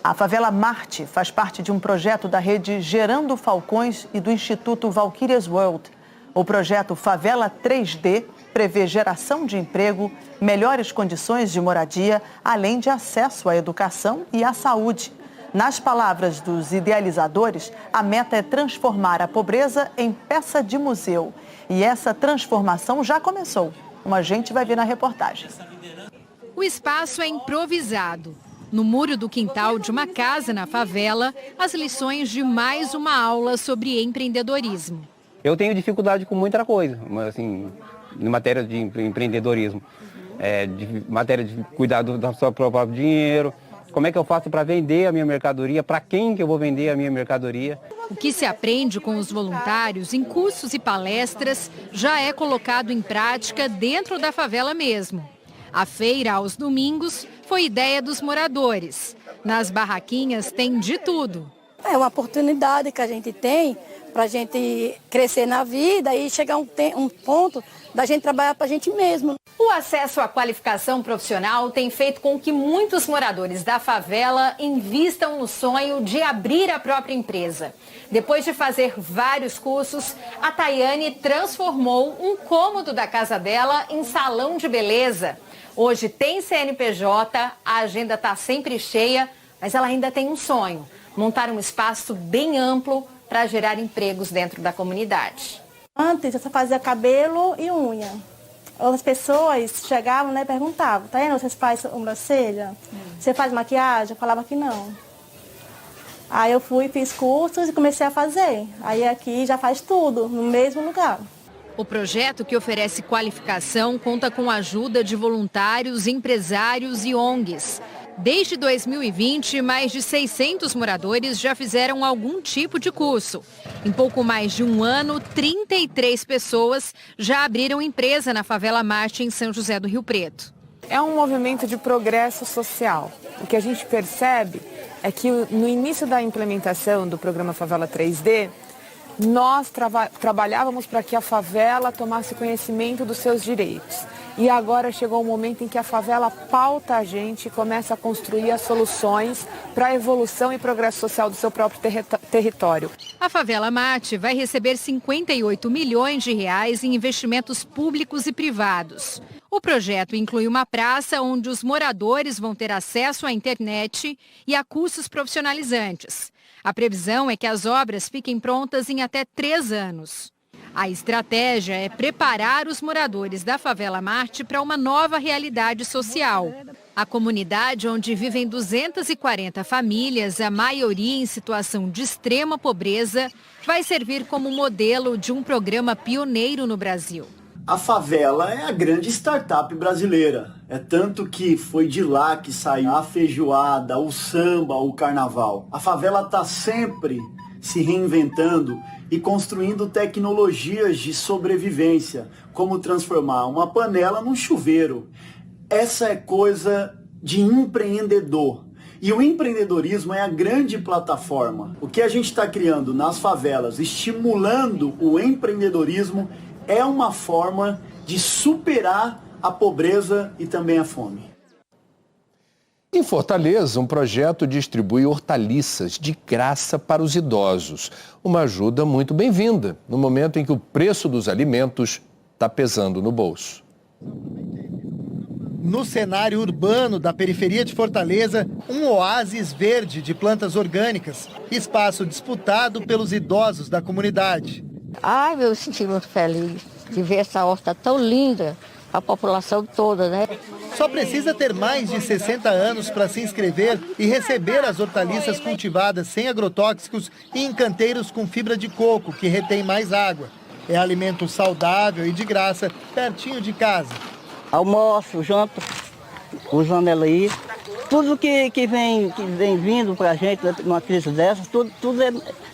A favela Marte faz parte de um projeto da rede Gerando Falcões e do Instituto Valkyrias World. O projeto Favela 3D prevê geração de emprego, melhores condições de moradia, além de acesso à educação e à saúde. Nas palavras dos idealizadores, a meta é transformar a pobreza em peça de museu. E essa transformação já começou, como a gente vai ver na reportagem. O espaço é improvisado. No muro do quintal de uma casa na favela, as lições de mais uma aula sobre empreendedorismo. Eu tenho dificuldade com muita coisa, assim, em matéria de empreendedorismo, de matéria de cuidar do seu próprio dinheiro. Como é que eu faço para vender a minha mercadoria? Para quem que eu vou vender a minha mercadoria? O que se aprende com os voluntários em cursos e palestras já é colocado em prática dentro da favela mesmo. A feira aos domingos foi ideia dos moradores. Nas barraquinhas tem de tudo. É uma oportunidade que a gente tem para a gente crescer na vida e chegar um ponto da gente trabalhar para a gente mesmo. O acesso à qualificação profissional tem feito com que muitos moradores da favela invistam no sonho de abrir a própria empresa. Depois de fazer vários cursos, a Tayane transformou um cômodo da casa dela em salão de beleza. Hoje tem CNPJ, a agenda está sempre cheia, mas ela ainda tem um sonho: montar um espaço bem amplo para gerar empregos dentro da comunidade. Antes eu só fazia cabelo e unha. As pessoas chegavam, né, e perguntavam, tá vendo, você faz sobrancelha? Você faz maquiagem? Eu falava que não. Aí eu fui, fiz cursos e comecei a fazer. Aí aqui já faz tudo, no mesmo lugar. O projeto, que oferece qualificação, conta com a ajuda de voluntários, empresários e ONGs. Desde 2020, mais de 600 moradores já fizeram algum tipo de curso. Em pouco mais de um ano, 33 pessoas já abriram empresa na Favela Marte, em São José do Rio Preto. É um movimento de progresso social. O que a gente percebe é que no início da implementação do programa Favela 3D, nós trabalhávamos para que a favela tomasse conhecimento dos seus direitos. E agora chegou o momento em que a favela pauta a gente e começa a construir as soluções para a evolução e progresso social do seu próprio território. A Favela Marte vai receber 58 milhões de reais em investimentos públicos e privados. O projeto inclui uma praça onde os moradores vão ter acesso à internet e a cursos profissionalizantes. A previsão é que as obras fiquem prontas em até 3 anos. A estratégia é preparar os moradores da Favela Marte para uma nova realidade social. A comunidade, onde vivem 240 famílias, a maioria em situação de extrema pobreza, vai servir como modelo de um programa pioneiro no Brasil. A favela é a grande startup brasileira. É tanto que foi de lá que saiu a feijoada, o samba, o carnaval. A favela está sempre se reinventando e construindo tecnologias de sobrevivência, como transformar uma panela num chuveiro. Essa é coisa de empreendedor. E o empreendedorismo é a grande plataforma. O que a gente está criando nas favelas, estimulando o empreendedorismo, é uma forma de superar a pobreza e também a fome. Em Fortaleza, um projeto distribui hortaliças de graça para os idosos. Uma ajuda muito bem-vinda, no momento em que o preço dos alimentos está pesando no bolso. No cenário urbano da periferia de Fortaleza, um oásis verde de plantas orgânicas, espaço disputado pelos idosos da comunidade. Ai, eu me senti muito feliz de ver essa horta tão linda, a população toda, né? Só precisa ter mais de 60 anos para se inscrever e receber as hortaliças cultivadas sem agrotóxicos e em canteiros com fibra de coco, que retém mais água. É alimento saudável e de graça, pertinho de casa. Almoço, janto, usando ela aí. Tudo que vem vindo para a gente numa crise dessa, tudo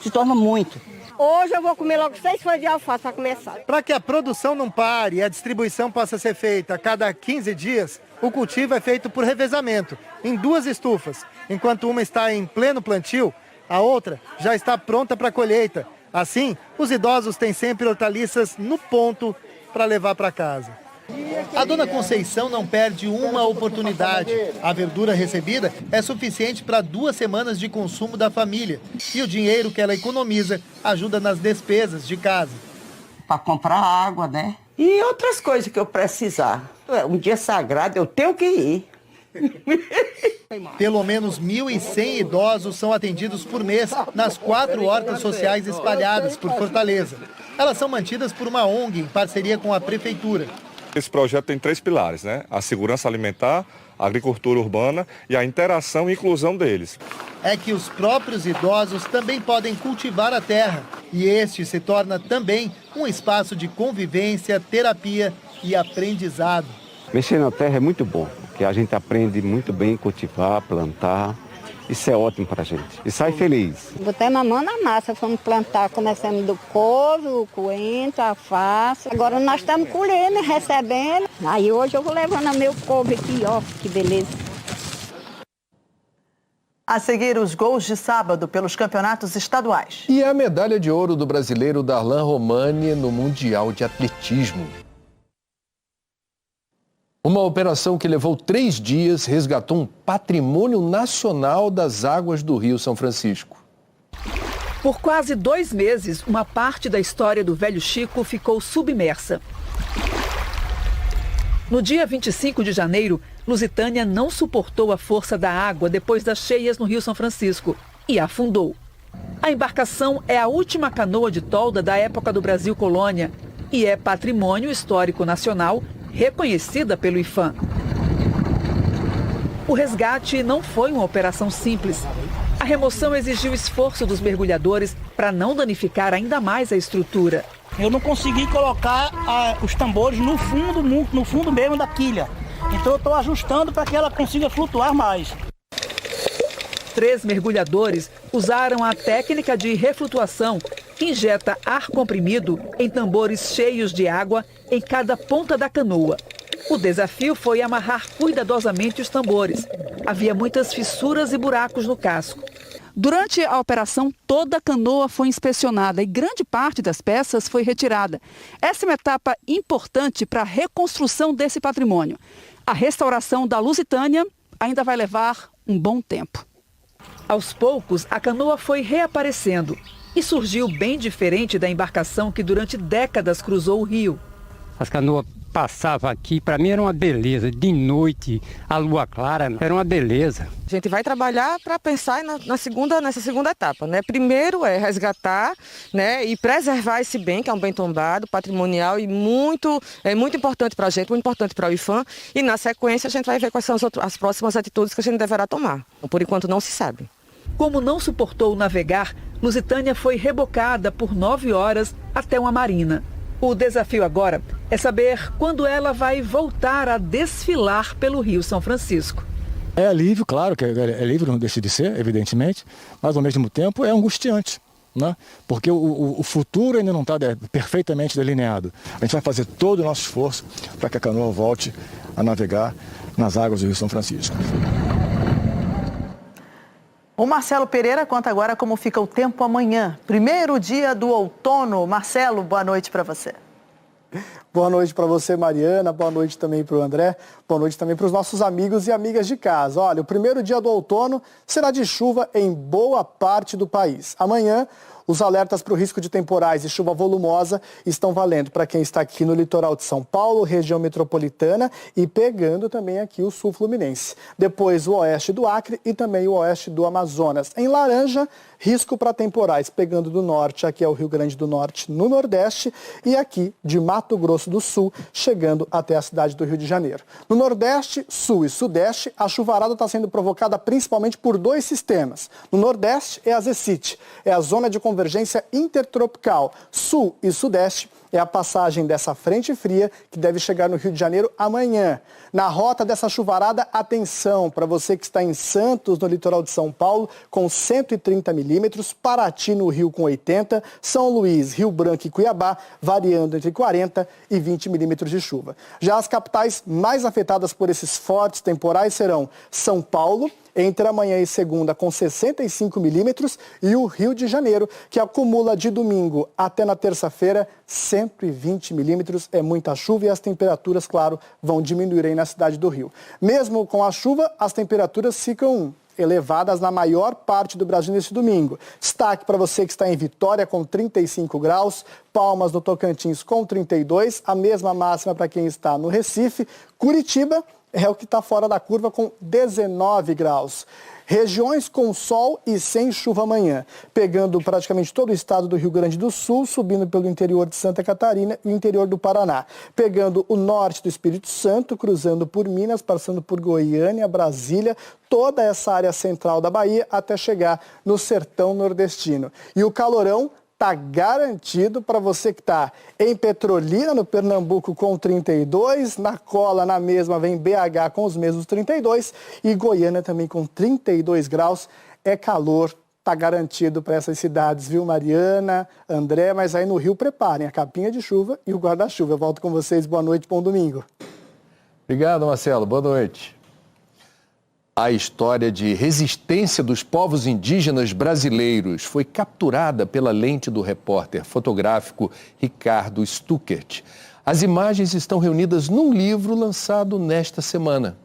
se torna muito. Hoje eu vou comer logo 6 folhas de alface para começar. Para que a produção não pare e a distribuição possa ser feita a cada 15 dias, o cultivo é feito por revezamento, em 2 estufas. Enquanto uma está em pleno plantio, a outra já está pronta para colheita. Assim, os idosos têm sempre hortaliças no ponto para levar para casa. A dona Conceição não perde uma oportunidade. A verdura recebida é suficiente para 2 semanas de consumo da família. E o dinheiro que ela economiza ajuda nas despesas de casa. Para comprar água, né? E outras coisas que eu precisar. Um dia sagrado, eu tenho que ir. Pelo menos 1.100 idosos são atendidos por mês nas 4 hortas sociais espalhadas por Fortaleza. Elas são mantidas por uma ONG em parceria com a prefeitura. Esse projeto tem 3 pilares, né? A segurança alimentar, a agricultura urbana e a interação e inclusão deles. É que os próprios idosos também podem cultivar a terra. E este se torna também um espaço de convivência, terapia e aprendizado. Mexer na terra é muito bom, porque a gente aprende muito bem cultivar, plantar. Isso é ótimo para a gente. E sai feliz. Botei uma mão na massa, fomos plantar, começamos do couve, o coentro, a alface. Agora nós estamos colhendo e recebendo. Aí hoje eu vou levando o meu couve aqui, ó, que beleza. A seguir, os gols de sábado pelos campeonatos estaduais. E a medalha de ouro do brasileiro Darlan Romani no Mundial de Atletismo. Uma operação que levou 3 dias resgatou um patrimônio nacional das águas do Rio São Francisco. Por quase 2 meses, uma parte da história do Velho Chico ficou submersa. No dia 25 de janeiro, Lusitânia não suportou a força da água depois das cheias no Rio São Francisco e afundou. A embarcação é a última canoa de tolda da época do Brasil Colônia e é patrimônio histórico nacional reconhecida pelo IPHAN. O resgate não foi uma operação simples. A remoção exigiu esforço dos mergulhadores para não danificar ainda mais a estrutura. Eu não consegui colocar os tambores no fundo mesmo da quilha. Então eu estou ajustando para que ela consiga flutuar mais. 3 mergulhadores usaram a técnica de reflutuação, que injeta ar comprimido em tambores cheios de água em cada ponta da canoa. O desafio foi amarrar cuidadosamente os tambores. Havia muitas fissuras e buracos no casco. Durante a operação, toda a canoa foi inspecionada e grande parte das peças foi retirada. Essa é uma etapa importante para a reconstrução desse patrimônio. A restauração da Lusitânia ainda vai levar um bom tempo. Aos poucos, a canoa foi reaparecendo e surgiu bem diferente da embarcação que durante décadas cruzou o rio. As canoas passavam aqui, para mim era uma beleza. De noite, a lua clara, era uma beleza. A gente vai trabalhar para pensar nessa segunda etapa, né? Primeiro é resgatar, né, e preservar esse bem, que é um bem tombado, patrimonial e muito importante para a gente, muito importante para o IPHAN. E na sequência a gente vai ver quais são as próximas atitudes que a gente deverá tomar. Por enquanto não se sabe. Como não suportou navegar, Lusitânia foi rebocada por 9 horas até uma marina. O desafio agora é saber quando ela vai voltar a desfilar pelo Rio São Francisco. É alívio, claro que é alívio, não deixa de ser, evidentemente, mas ao mesmo tempo é angustiante, né? Porque o futuro ainda não está perfeitamente delineado. A gente vai fazer todo o nosso esforço para que a canoa volte a navegar nas águas do Rio São Francisco. O Marcelo Pereira conta agora como fica o tempo amanhã. Primeiro dia do outono. Marcelo, boa noite para você. Boa noite para você, Mariana. Boa noite também para o André. Boa noite também para os nossos amigos e amigas de casa. Olha, o primeiro dia do outono será de chuva em boa parte do país. Amanhã, os alertas para o risco de temporais e chuva volumosa estão valendo para quem está aqui no litoral de São Paulo, região metropolitana e pegando também aqui o sul fluminense. Depois o oeste do Acre e também o oeste do Amazonas. Em laranja, risco para temporais pegando do norte, aqui é o Rio Grande do Norte, no Nordeste e aqui de Mato Grosso do Sul, chegando até a cidade do Rio de Janeiro. No Nordeste, Sul e Sudeste, a chuvarada está sendo provocada principalmente por 2 sistemas. No Nordeste é a Zecite, é a zona de convergência intertropical. Sul e Sudeste é a passagem dessa frente fria que deve chegar no Rio de Janeiro amanhã. Na rota dessa chuvarada, atenção para você que está em Santos, no litoral de São Paulo, com 130 milímetros, Paraty no Rio com 80, São Luís, Rio Branco e Cuiabá, variando entre 40 e 20 milímetros de chuva. Já as capitais mais afetadas por esses fortes temporais serão São Paulo, entre amanhã e segunda com 65 milímetros e o Rio de Janeiro, que acumula de domingo até na terça-feira 120 milímetros. É muita chuva e as temperaturas, claro, vão diminuir aí na cidade do Rio. Mesmo com a chuva, as temperaturas ficam elevadas na maior parte do Brasil nesse domingo. Destaque para você que está em Vitória com 35 graus, Palmas no Tocantins com 32, a mesma máxima para quem está no Recife, Curitiba é o que está fora da curva com 19 graus. Regiões com sol e sem chuva amanhã, pegando praticamente todo o estado do Rio Grande do Sul, subindo pelo interior de Santa Catarina e o interior do Paraná. Pegando o norte do Espírito Santo, cruzando por Minas, passando por Goiânia, Brasília, toda essa área central da Bahia, até chegar no sertão nordestino. E o calorão está garantido para você que está em Petrolina, no Pernambuco, com 32. Na cola, na mesma, vem BH com os mesmos 32. E Goiânia também com 32 graus. É calor, está garantido para essas cidades, viu, Mariana, André? Mas aí no Rio, preparem a capinha de chuva e o guarda-chuva. Eu volto com vocês. Boa noite, bom domingo. Obrigado, Marcelo. Boa noite. A história de resistência dos povos indígenas brasileiros foi capturada pela lente do repórter fotográfico Ricardo Stuckert. As imagens estão reunidas num livro lançado nesta semana.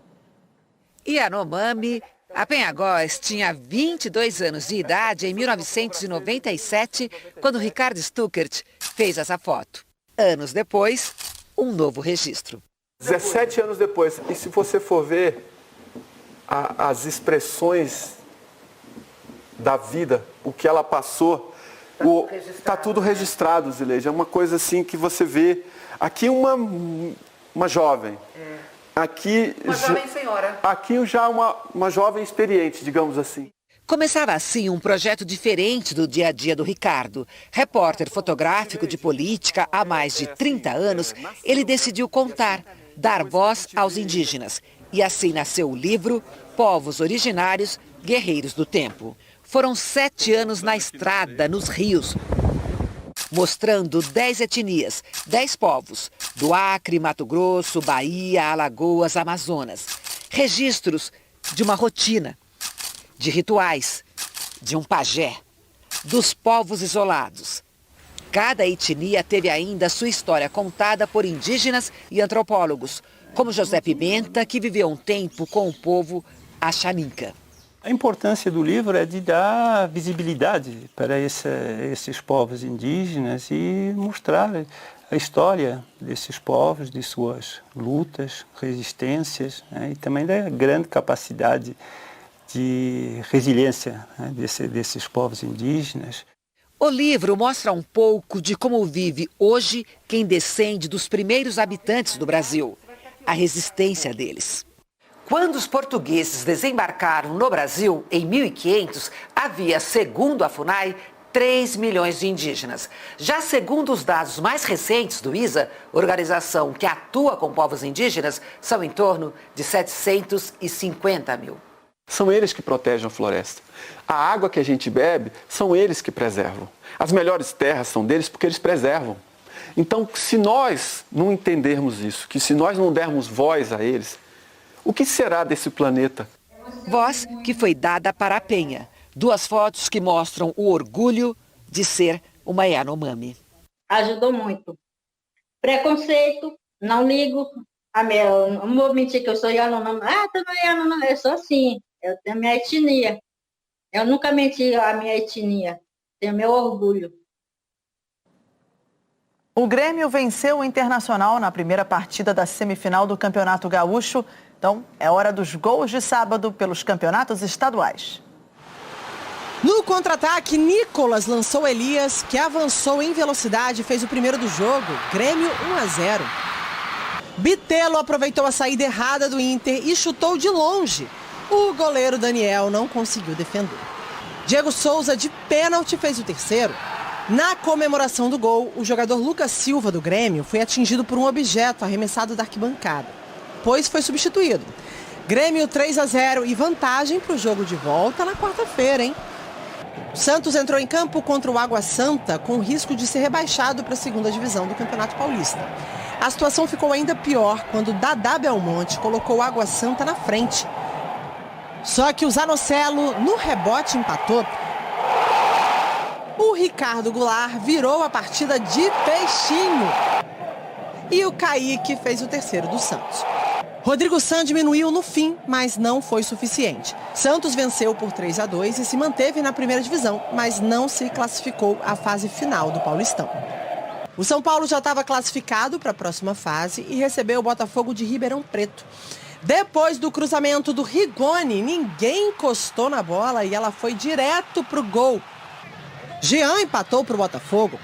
Yanomami Apenhagós tinha 22 anos de idade em 1997, quando Ricardo Stuckert fez essa foto. Anos depois, um novo registro. 17 anos depois, e se você for ver as expressões da vida, o que ela passou, está tudo registrado, Zileide. É uma coisa assim que você vê aqui uma jovem. Aqui, Uma jovem senhora. Aqui já uma jovem experiente, digamos assim. Começava assim um projeto diferente do dia a dia do Ricardo. Repórter fotográfico de política há mais de 30 anos, ele decidiu contar, dar voz aos indígenas. E assim nasceu o livro Povos Originários, Guerreiros do Tempo. Foram 7 anos na estrada, nos rios, mostrando 10 etnias, 10 povos, do Acre, Mato Grosso, Bahia, Alagoas, Amazonas. Registros de uma rotina, de rituais, de um pajé, dos povos isolados. Cada etnia teve ainda sua história contada por indígenas e antropólogos, como José Pimenta, que viveu um tempo com o povo Axaninca. A importância do livro é de dar visibilidade para esses povos indígenas e mostrar a história desses povos, de suas lutas, resistências, né, e também da grande capacidade de resiliência, né, desses povos indígenas. O livro mostra um pouco de como vive hoje quem descende dos primeiros habitantes do Brasil, a resistência deles. Quando os portugueses desembarcaram no Brasil, em 1500, havia, segundo a FUNAI, 3 milhões de indígenas. Já segundo os dados mais recentes do ISA, organização que atua com povos indígenas, são em torno de 750 mil. São eles que protegem a floresta. A água que a gente bebe, são eles que preservam. As melhores terras são deles porque eles preservam. Então, se nós não entendermos isso, que se nós não dermos voz a eles, o que será desse planeta? Voz que foi dada para a Penha. 2 fotos que mostram o orgulho de ser uma Yanomami. Ajudou muito. Preconceito, não ligo. Não vou mentir que eu sou Yanomami. Tu não é Yanomami, eu sou assim. Eu tenho a minha etnia. Eu nunca menti a minha etnia. Tenho meu orgulho. O Grêmio venceu o Internacional na primeira partida da semifinal do Campeonato Gaúcho. Então, é hora dos gols de sábado pelos campeonatos estaduais. No contra-ataque, Nicolas lançou Elias, que avançou em velocidade e fez o primeiro do jogo. Grêmio 1-0. Bitelo aproveitou a saída errada do Inter e chutou de longe. O goleiro Daniel não conseguiu defender. Diego Souza, de pênalti, fez o terceiro. Na comemoração do gol, o jogador Lucas Silva, do Grêmio, foi atingido por um objeto arremessado da arquibancada, pois foi substituído. Grêmio 3-0 e vantagem para o jogo de volta na quarta-feira, hein? O Santos entrou em campo contra o Água Santa com risco de ser rebaixado para a segunda divisão do Campeonato Paulista. A situação ficou ainda pior quando Dadá Belmonte colocou o Água Santa na frente. Só que o Zanocelo, no rebote, empatou. O Ricardo Goulart virou a partida de peixinho. E o Kaique fez o terceiro do Santos. Rodrigo San diminuiu no fim, mas não foi suficiente. Santos venceu por 3-2 e se manteve na primeira divisão, mas não se classificou à fase final do Paulistão. O São Paulo já estava classificado para a próxima fase e recebeu o Botafogo de Ribeirão Preto. Depois do cruzamento do Rigoni, ninguém encostou na bola e ela foi direto para o gol. Jean empatou para o Botafogo.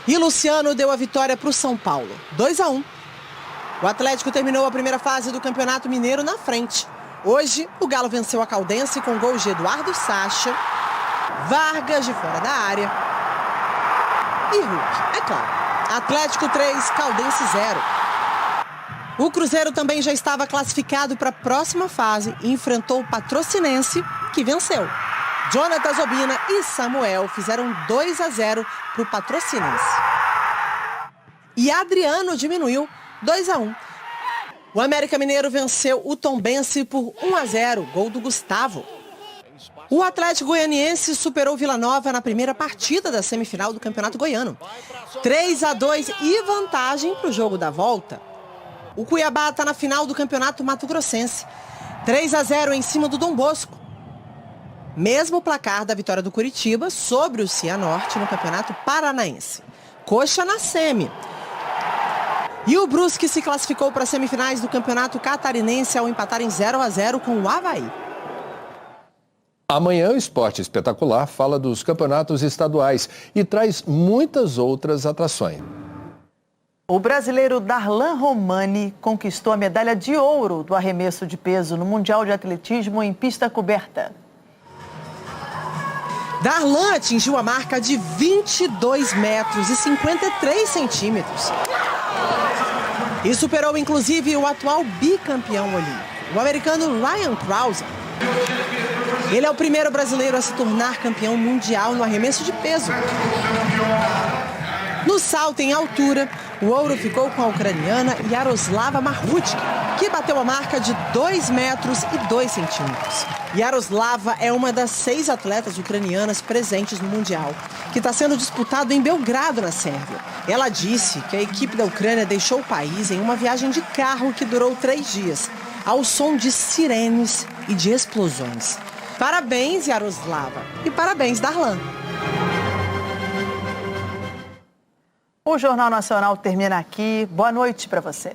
E Luciano deu a vitória para o São Paulo, 2-1. O Atlético terminou a primeira fase do Campeonato Mineiro na frente. Hoje, o Galo venceu a Caldense com gols de Eduardo Sacha, Vargas de fora da área e Hulk, é claro. Atlético 3, Caldense 0. O Cruzeiro também já estava classificado para a próxima fase e enfrentou o Patrocinense, que venceu. Jonathan Zobina e Samuel fizeram 2-0 para o Patrocinense. E Adriano diminuiu 2-1. O América Mineiro venceu o Tombense por 1-0, gol do Gustavo. O Atlético Goianiense superou Vila Nova na primeira partida da semifinal do Campeonato Goiano. 3-2 e vantagem para o jogo da volta. O Cuiabá está na final do Campeonato Mato Grossense. 3-0 em cima do Dom Bosco. Mesmo placar da vitória do Curitiba sobre o Cianorte no Campeonato Paranaense. Coxa na semi. E o Brusque se classificou para as semifinais do Campeonato Catarinense ao empatar em 0-0 com o Avaí. Amanhã o Esporte Espetacular fala dos campeonatos estaduais e traz muitas outras atrações. O brasileiro Darlan Romani conquistou a medalha de ouro do arremesso de peso no Mundial de Atletismo em pista coberta. Darlan atingiu a marca de 22 metros e 53 centímetros. E superou, inclusive, o atual bicampeão olímpico, o americano Ryan Krause. Ele é o primeiro brasileiro a se tornar campeão mundial no arremesso de peso. No salto em altura, o ouro ficou com a ucraniana Yaroslava Marhutka, que bateu a marca de 2 metros e 2 centímetros. Yaroslava é uma das 6 atletas ucranianas presentes no Mundial, que está sendo disputado em Belgrado, na Sérvia. Ela disse que a equipe da Ucrânia deixou o país em uma viagem de carro que durou 3 dias, ao som de sirenes e de explosões. Parabéns, Yaroslava, e parabéns, Darlan. O Jornal Nacional termina aqui. Boa noite para você.